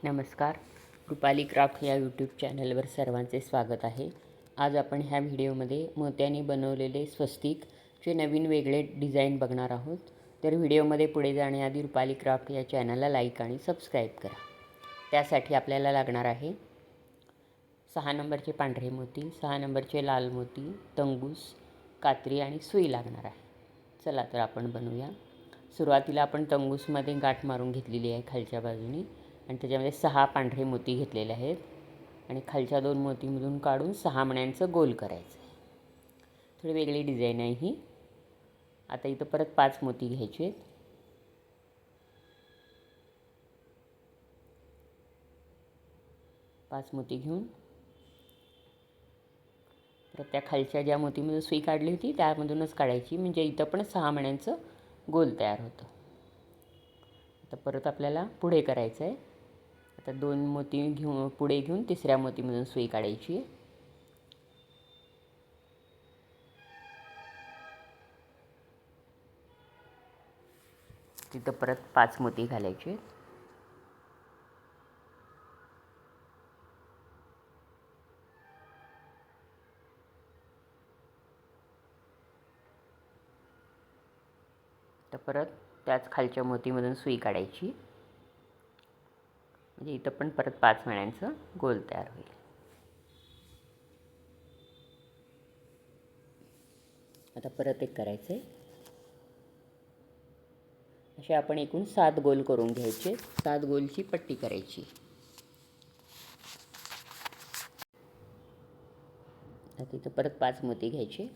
नमस्कार. रुपाली क्राफ्ट या यूट्यूब चॅनलवर सर्वांचे स्वागत आहे. आज आपण ह्या व्हिडिओमध्ये मोत्याने बनवलेले स्वस्तिकचे नवीन वेगळे डिझाईन बघणार आहोत. तर व्हिडिओमध्ये पुढे जाण्याआधी रुपाली क्राफ्ट या चॅनलला लाईक आणि सबस्क्राईब करा. त्यासाठी आपल्याला लागणार आहे 6 नंबरचे पांढरे मोती, 6 नंबरचे लाल मोती, तंगूस, कात्री आणि सुई लागणार आहे. चला तर आपण बनवूया. सुरुवातीला आपण तंगूसमध्ये गाठ मारून घेतलेली आहे खालच्या बाजूनी आणि त्याच्यामध्ये 6 पांढरे मोती घेतलेले आहेत आणि खालच्या 2 मोतीमधून काढून 6 मण्यांचं गोल करायचं आहे. थोडी वेगळी डिझाईन आहे ही. आता इथं परत 5 मोती घ्यायचे आहेत. 5 मोती घेऊन परत त्या खालच्या ज्या मोतीमधून सुई काढली होती त्यामधूनच काढायची, म्हणजे इथं पण 6 मण्यांचं गोल तयार होतं. आता परत आपल्याला पुढे करायचं आहे. आता 2 मोती पुढे घेऊन तिसऱ्या मोतीमधून सुई काढायची. तिथं परत 5 मोती घालायचे. तर परत त्याच खालच्या मोतीमधून सुई काढायची, म्हणजे इथं पण परत 5 मण्यांचं गोल तयार होईल. आता परत एक करायचं आहे. असे आपण एकूण 7 गोल करून घ्यायचे. 7 गोलची पट्टी करायची. आता तिथं परत 5 मोती घ्यायचे.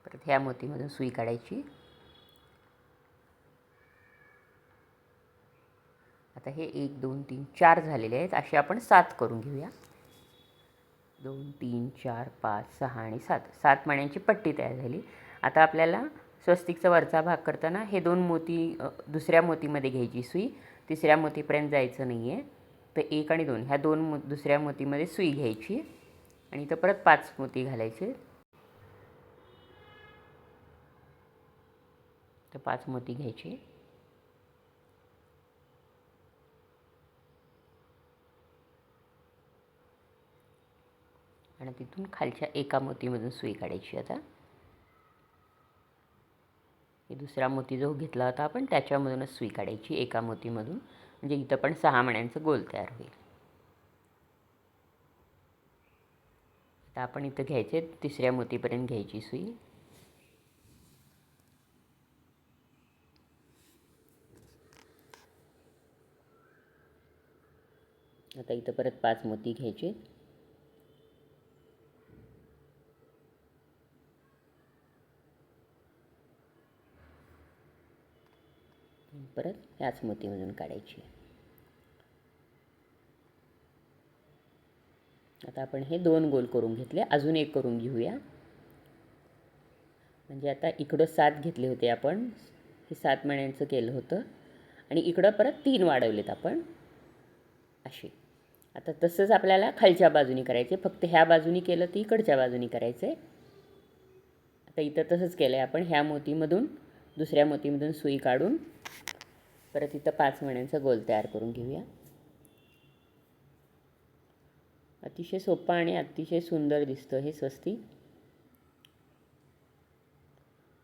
परत ह्या मोतीमधून सुई काढायची. आता हे 1 2 3 4 झालेले आहेत. असे आपण 7 करून घेऊया. 2 3 4 5 6 आणि 7 मण्यांची पट्टी तयार झाली. आता आपल्याला स्वस्तिकचा वरचा भाग करताना हे 2 मोती दुसऱ्या मोतीमध्ये घ्यायची सुई. तिसऱ्या मोतीपर्यंत जायचं नाही आहे. तर 1 आणि 2 ह्या 2 दुसऱ्या मोतीमध्ये सुई घ्यायची आणि इथं परत 5 मोती घालायचे. तर 5 मोती घ्यायचे. आणि तिथून खालच्या एका मोतीमधून सुई काढायची. आता हे दुसरा मोती जो घेतला होता आपण त्याच्यामधूनच सुई काढायची एका मोतीमधून, म्हणजे इथं पण 6 मण्यांचं गोल तयार होईल. आता आपण इथं घ्यायचे तिसऱ्या मोतीपर्यंत घ्यायची सुई. आता इथं परत 5 मोती घ्यायचे. परत ह्याच मोतीमधून काढायची. आता आपण हे 2 गोल करून घेतले. अजून एक करून घेऊया. म्हणजे आता इकडं 7 घेतले होते आपण, हे 7 मण्यांचं केलं होतं आणि इकडं परत 3 वाढवलेत आपण असे. आता तसंच आपल्याला खालच्या बाजूनी करायचे. फक्त ह्या बाजूनी केलं तर इकडच्या बाजूनी करायचं आहे. आता इथं तसंच केलं आहे आपण. ह्या मोतीमधून दुसऱ्या मोतीमधून सुई काढून परत इथं 5 मण्यांचा गोल तयार करून घेऊया. अतिशय सोपं आणि अतिशय सुंदर दिसतं हे स्वस्तिक.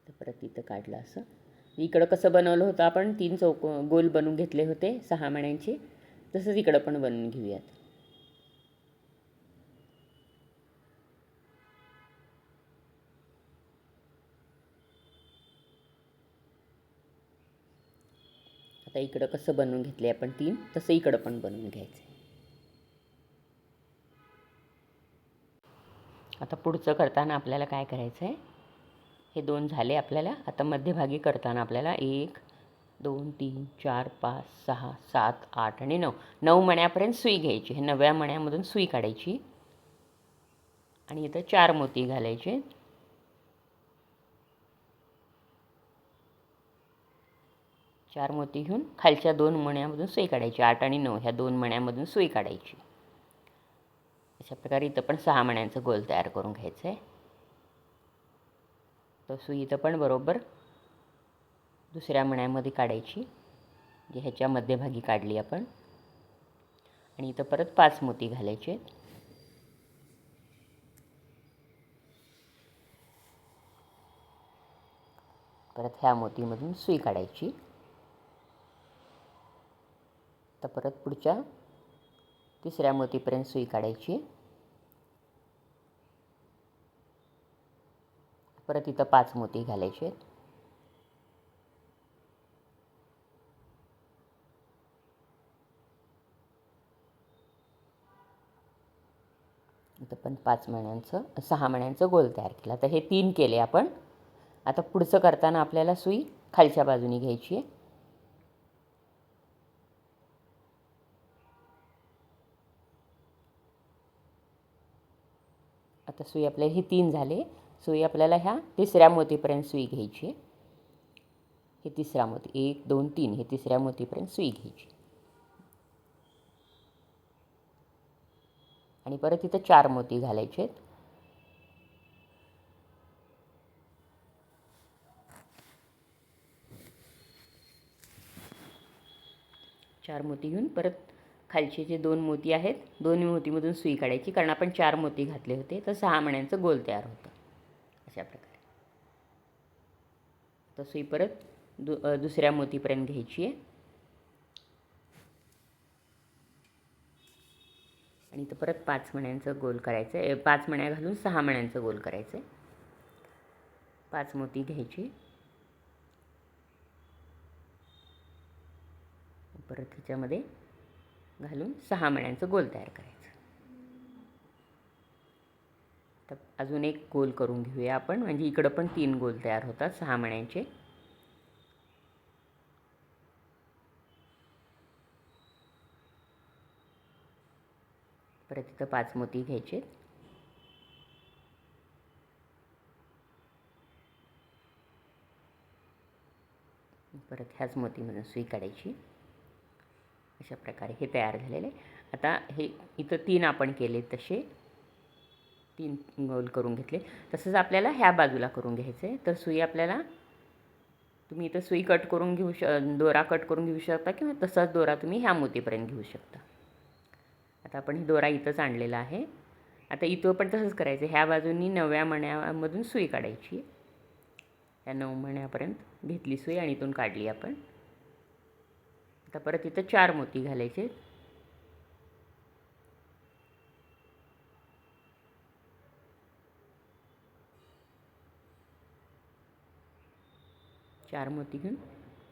तर परत इथं काढलं असं. इकडं कसं बनवलं होतं आपण 3 गोल बनवून घेतले होते 6 मण्यांचे, तसंच इकडं पण बनवून घेऊयात. आता इकडं कसं बनवून घेतले आपण 3, तसं इकडं पण बनवून घ्यायचं. आता पुढचं करताना आपल्याला काय करायचं आहे, हे 2 झाले आपल्याला. आता मध्यभागी करताना आपल्याला 1 2 3 4 5 6 7 8 आणि 9 मण्यांपर्यंत सुई घ्यायची. हे 9व्या मण्यामधून सुई काढायची आणि इथं 4 मोती घालायचे. 4 मोती घेऊन खालच्या 2 मण्यामधून सुई काढायची. 8 आणि 9 ह्या 2 मण्यांमधून सुई काढायची. अशा प्रकारे इथं पण 6 मण्यांचं गोल तयार करून घ्यायचं आहे. तर सुई इथं पण बरोबर दुसऱ्या मण्यामध्ये काढायची, जे ह्याच्या मध्यभागी काढली आपण. आणि इथं परत 5 मोती घालायचे. परत ह्या मोतीमधून सुई काढायची. तर परत पुढच्या तिसऱ्या मोतीपर्यंत सुई काढायची. परत इथं 5 मोती घालायचे. इथं पण 6 मण्यांचं गोल तयार केला. तर हे 3 केले आपण. आता पुढचं करताना आपल्याला सुई खालच्या बाजूने घ्यायची आहे. आता सुई आपल्याला हे 3 झाले. सुई आपल्याला ह्या तिसऱ्या मोतीपर्यंत सुई घ्यायची. हे तिसरा मोती 1 2 3 हे तिसऱ्या मोतीपर्यंत सुई घ्यायची. आणि परत इथं 4 मोती घालायचे आहेत. चार मोती घेऊन परत खालचे जे 2 मोती आहेत, दोन्ही मोतीमधून सुई काढायची. कारण आपण 4 मोती घातले होते, तर 6 मण्यांचं गोल तयार होतं. अशा प्रकारे तर सुई परत दुसऱ्या मोतीपर्यंत घ्यायची आहे. आणि इथं परत 5 मण्यांचं गोल करायचं आहे. 5 मण्या घालून 6 मण्यांचं गोल करायचं आहे. 5 मोती घ्यायची. परत ह्याच्यामध्ये घालून 6 मण्यांचं गोल तयार करायचं. तर अजून एक गोल करून घेऊया आपण, म्हणजे इकडं पण 3 गोल तयार होतात 6 मण्यांचे. परत इथं 5 मोती घ्यायचे. परत ह्याच मोतीमधून सुई काढायची. अशा प्रकारे हे तयार झालेले. आता हे इथं 3 आपण केले, तसे 3 गोल करून घेतले. तसंच आपल्याला ह्या बाजूला करून घ्यायचं आहे. तर सुई आपल्याला, तुम्ही इथं सुई कट करून दोरा कट करून घेऊ शकता, किंवा तसाच दोरा तुम्ही ह्या मोतीपर्यंत घेऊ शकता. आता आपण हे दोरा इथंच आणलेला आहे. आता इथं पण तसंच करायचं. ह्या बाजूनी 9व्या मण्यामधून सुई काढायची. या 9 मण्यापर्यंत घेतली सुई आणि इथून काढली आपण. आता परत इथं 4 मोती घालायचे. चार मोती घेऊन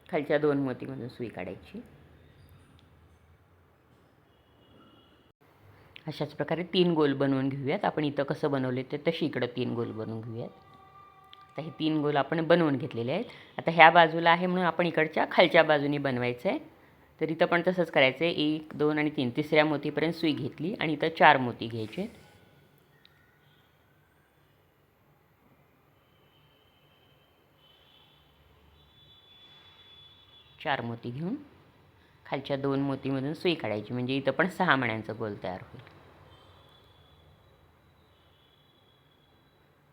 खालच्या 2 मोतीमधून सुई काढायची. अशाच प्रकारे 3 गोल बनवून घेऊयात. आपण इथं कसं बनवले ते तशी इकडं 3 गोल बनवून घेऊयात. आता हे 3 गोल आपण बनवून घेतलेले आहेत. आता ह्या बाजूला आहे म्हणून आपण इकडच्या खालच्या बाजूनी बनवायचं आहे. तर इथं पण तसंच करायचं आहे. 1 2 आणि 3 तिसऱ्या मोतीपर्यंत सुई घेतली आणि इथं 4 मोती घ्यायचे. 4 मोती घेऊन खालच्या 2 मोतीमधून सुई काढायची. म्हणजे इथं पण 6 मण्यांचं गोल तयार होईल.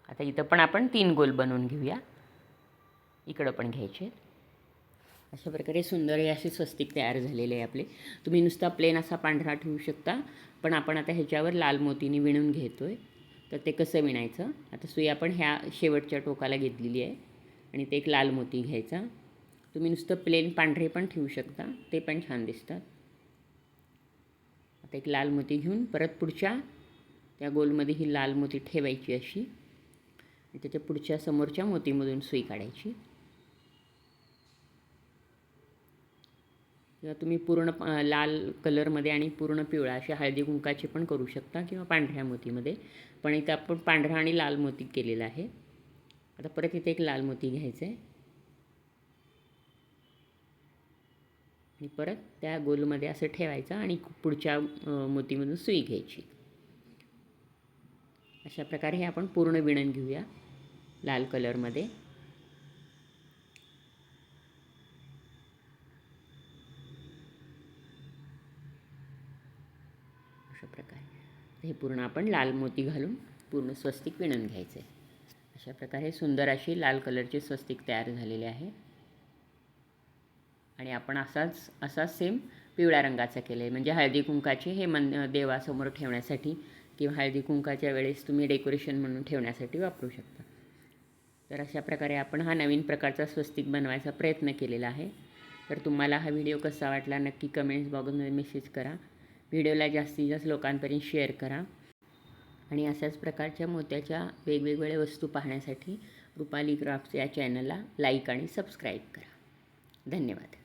आता इथं पण आपण 3 गोल बनवून घेऊया. इकडं पण घ्यायचे. अशा प्रकारे सुंदर हे असे स्वस्तिक तयार झालेले आहे आपले. तुम्ही नुसता प्लेन असा पांढरा ठेवू शकता, पण आपण आता ह्याच्यावर लाल मोतीने विणून घेतो आहे. तर ते कसं विणायचं, आता सुई आपण ह्या शेवटच्या टोकाला घेतलेली आहे आणि ते एक लाल मोती घ्यायचा. तुम्ही नुसतं प्लेन पांढरे पण ठेवू शकता, ते पण छान दिसतात. आता एक लाल मोती घेऊन परत पुढच्या त्या गोलमध्ये ही लाल मोती ठेवायची अशी, आणि त्याच्या पुढच्या समोरच्या मोतीमधून सुई काढायची. किंवा तुम्ही पूर्ण लाल कलरमध्ये आणि पूर्ण पिवळा अशा हळदी कुंकाचे पण करू शकता, किंवा पांढऱ्या मोतीमध्ये. पण इथं आपण पांढरा आणि लाल मोती केलेला आहे. आता परत इथे एक लाल मोती घ्यायचं आहे आणि परत त्या गोलमध्ये असं ठेवायचं आणि पुढच्या मोतीमधून सुई घ्यायची. अशा प्रकारे हे आपण पूर्ण विणून घेऊया लाल कलरमध्ये. अशा प्रकारे हे पूर्ण आपण लाल मोती घालून पूर्ण स्वस्तिक विणून घ्यायचं आहे. अशा प्रकारे सुंदर अशी लाल कलरचे स्वस्तिक तयार झालेले आहे. आणि आपण असाच सेम पिवळ्या रंगाचा केला आहे. म्हणजे हळदी कुंकाचे हे देवासमोर ठेवण्यासाठी किंवा हळदी कुंकाच्या वेळेस तुम्ही डेकोरेशन म्हणून ठेवण्यासाठी वापरू शकता. तर अशा प्रकारे आपण हा नवीन प्रकारचा स्वस्तिक बनवायचा प्रयत्न केलेला आहे. तर तुम्हाला हा व्हिडिओ कसा वाटला नक्की कमेंट्स बॉक्समध्ये मेसेज करा. व्हिडिओला जास्तीत जास्त लोकांपर्यंत शेअर करा. आणि अशाच प्रकारच्या मोत्याच्या वेगवेगळ्या वस्तू पाहण्यासाठी रुपाली क्राफ्ट्स या चॅनलला लाईक आणि सबस्क्राईब करा. धन्यवाद.